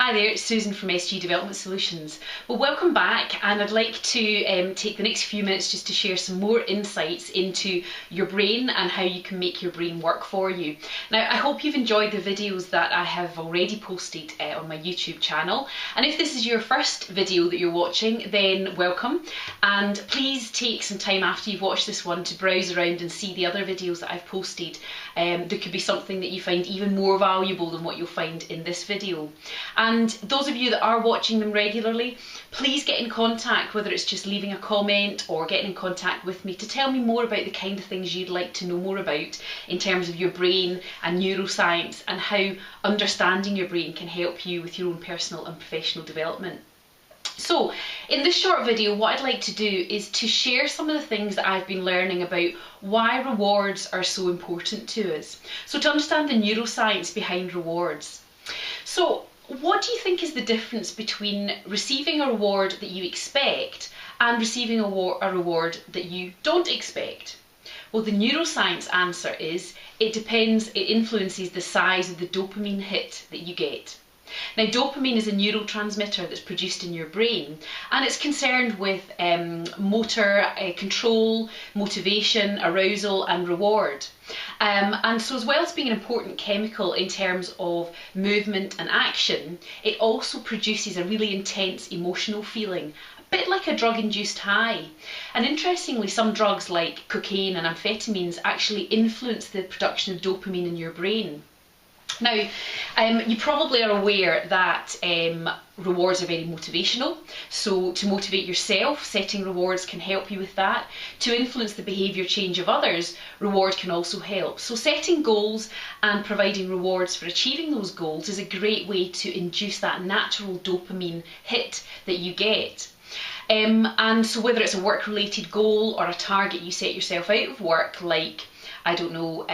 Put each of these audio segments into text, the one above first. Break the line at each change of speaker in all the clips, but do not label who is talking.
Hi there, it's Susan from SG Development Solutions. Well, welcome back, and I'd like to take the next few minutes just to share some more insights into your brain and how you can make your brain work for you. Now, I hope you've enjoyed the videos that I have already posted on my YouTube channel, and if this is your first video that you're watching, then welcome, and please take some time after you've watched this one to browse around and see the other videos that I've posted. There could be something that you find even more valuable than what you'll find in this video. And those of you that are watching them regularly, please get in contact, whether it's just leaving a comment or getting in contact with me to tell me more about the kind of things you'd like to know more about in terms of your brain and neuroscience and how understanding your brain can help you with your own personal and professional development. So, in this short video, what I'd like to do is to share some of the things that I've been learning about why rewards are so important to us. So, to understand the neuroscience behind rewards. So, what do you think is the difference between receiving a reward that you expect and receiving a reward that you don't expect? Well, the neuroscience answer is it depends, it influences the size of the dopamine hit that you get. Now, dopamine is a neurotransmitter that's produced in your brain, and it's concerned with motor control, motivation, arousal and reward. And so, as well as being an important chemical in terms of movement and action, it also produces a really intense emotional feeling, a bit like a drug-induced high. And interestingly, some drugs like cocaine and amphetamines actually influence the production of dopamine in your brain. Now, you probably are aware that rewards are very motivational. So to motivate yourself, setting rewards can help you with that. To influence the behaviour change of others, reward can also help. So setting goals and providing rewards for achieving those goals is a great way to induce that natural dopamine hit that you get. And so whether it's a work-related goal or a target you set yourself out of work, like I don't know,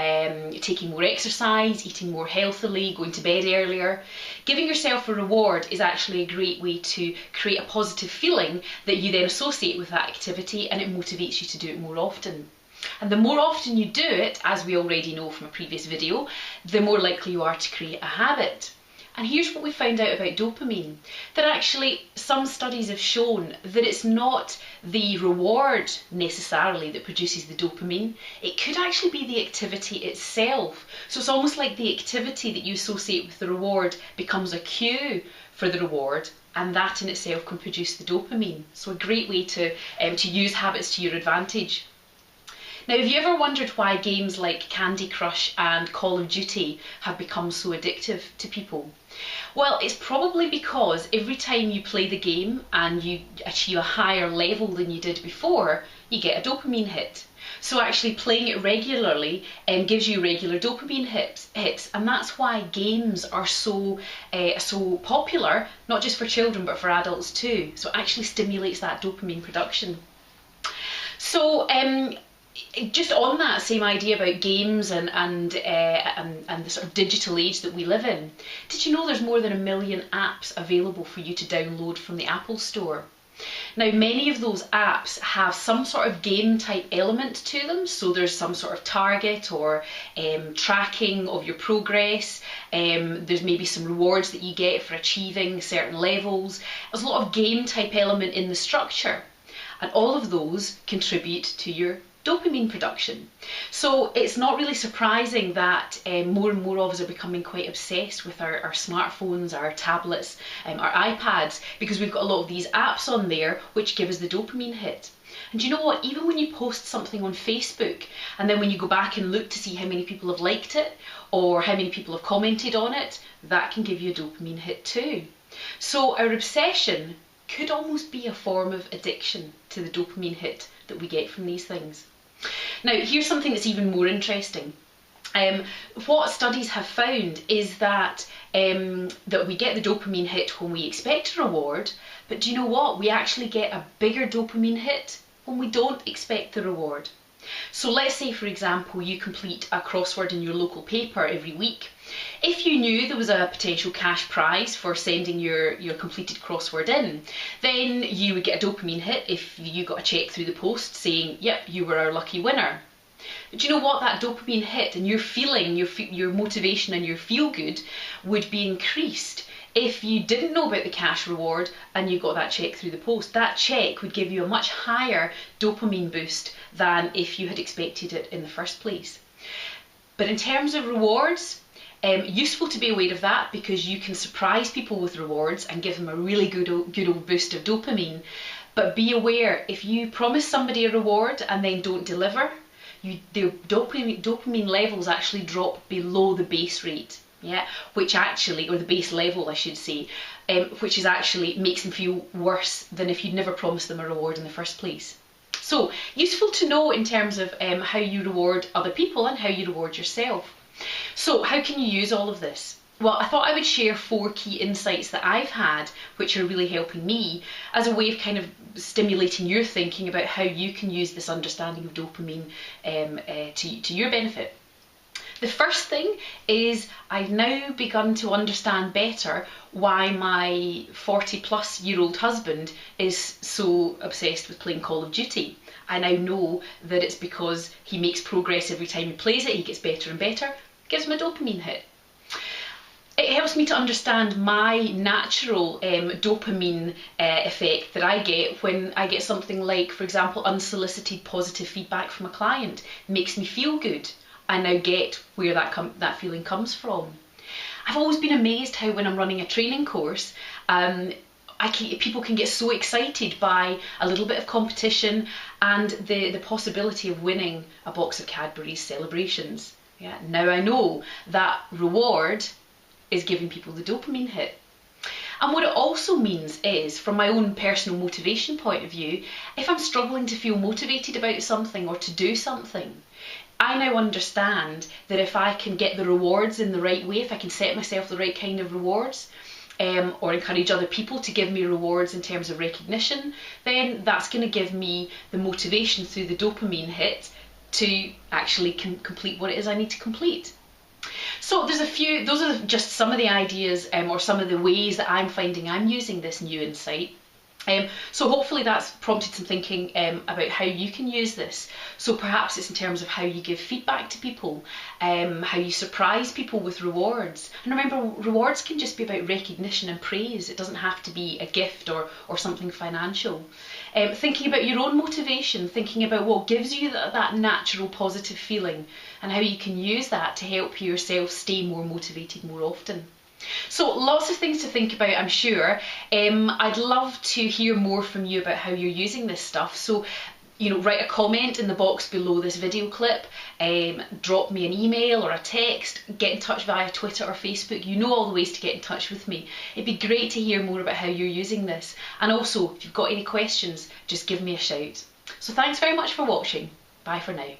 taking more exercise, eating more healthily, going to bed earlier. Giving yourself a reward is actually a great way to create a positive feeling that you then associate with that activity, and it motivates you to do it more often. And the more often you do it, as we already know from a previous video, the more likely you are to create a habit. And here's what we found out about dopamine, that actually some studies have shown that it's not the reward necessarily that produces the dopamine, it could actually be the activity itself. So it's almost like the activity that you associate with the reward becomes a cue for the reward, and that in itself can produce the dopamine. So a great way to use habits to your advantage. Now, have you ever wondered why games like Candy Crush and Call of Duty have become so addictive to people? Well, it's probably because every time you play the game and you achieve a higher level than you did before, you get a dopamine hit. So actually playing it regularly gives you regular dopamine hits, and that's why games are so popular, not just for children but for adults too. So it actually stimulates that dopamine production. So just on that same idea about games and the sort of digital age that we live in, did you know there's more than 1 million apps available for you to download from the Apple Store? Now, many of those apps have some sort of game type element to them, so there's some sort of target or tracking of your progress. There's maybe some rewards that you get for achieving certain levels. There's a lot of game type element in the structure, and all of those contribute to your dopamine production. So it's not really surprising that more and more of us are becoming quite obsessed with our smartphones, our tablets, our iPads, because we've got a lot of these apps on there which give us the dopamine hit. And you know what, even when you post something on Facebook and then when you go back and look to see how many people have liked it or how many people have commented on it, that can give you a dopamine hit too. So our obsession could almost be a form of addiction to the dopamine hit that we get from these things. Now, here's something that's even more interesting. What studies have found is that we get the dopamine hit when we expect a reward, but do you know what? We actually get a bigger dopamine hit when we don't expect the reward. So let's say, for example, you complete a crossword in your local paper every week. If you knew there was a potential cash prize for sending your completed crossword in, then you would get a dopamine hit if you got a cheque through the post saying, yep, you were our lucky winner. But you know what? That dopamine hit and your feeling, your motivation and your feel good would be increased If you didn't know about the cash reward and you got that check through the post, that check would give you a much higher dopamine boost than if you had expected it in the first place. But in terms of rewards, useful to be aware of that, because you can surprise people with rewards and give them a really good old boost of dopamine. But be aware, if you promise somebody a reward and then don't deliver, the dopamine levels actually drop below the base rate. Yeah, which actually, or the base level I should say, which is actually makes them feel worse than if you'd never promised them a reward in the first place. So useful to know in terms of how you reward other people and how you reward yourself. So how can you use all of this? Well, I thought I would share 4 key insights that I've had, which are really helping me, as a way of kind of stimulating your thinking about how you can use this understanding of dopamine to your benefit. The first thing is I've now begun to understand better why my 40-plus-year-old husband is so obsessed with playing Call of Duty. I now know that it's because he makes progress every time he plays it, he gets better and better, gives him a dopamine hit. It helps me to understand my natural dopamine effect that I get when I get something like, for example, unsolicited positive feedback from a client. It makes me feel good. I now get where that feeling comes from. I've always been amazed how when I'm running a training course, people can get so excited by a little bit of competition and the possibility of winning a box of Cadbury's Celebrations. Yeah, now I know that reward is giving people the dopamine hit. And what it also means is, from my own personal motivation point of view, if I'm struggling to feel motivated about something or to do something, I now understand that if I can get the rewards in the right way, if I can set myself the right kind of rewards, or encourage other people to give me rewards in terms of recognition, then that's going to give me the motivation through the dopamine hit to actually complete what it is I need to complete. So those are just some of the ideas or some of the ways that I'm finding I'm using this new insight. So hopefully that's prompted some thinking about how you can use this. So perhaps it's in terms of how you give feedback to people, how you surprise people with rewards. And remember, rewards can just be about recognition and praise. It doesn't have to be a gift or something financial. Thinking about your own motivation, thinking about what gives you that natural positive feeling and how you can use that to help yourself stay more motivated more often. So lots of things to think about, I'm sure. I'd love to hear more from you about how you're using this stuff. So, write a comment in the box below this video clip, drop me an email or a text, get in touch via Twitter or Facebook. You know all the ways to get in touch with me. It'd be great to hear more about how you're using this. And also, if you've got any questions, just give me a shout. So thanks very much for watching. Bye for now.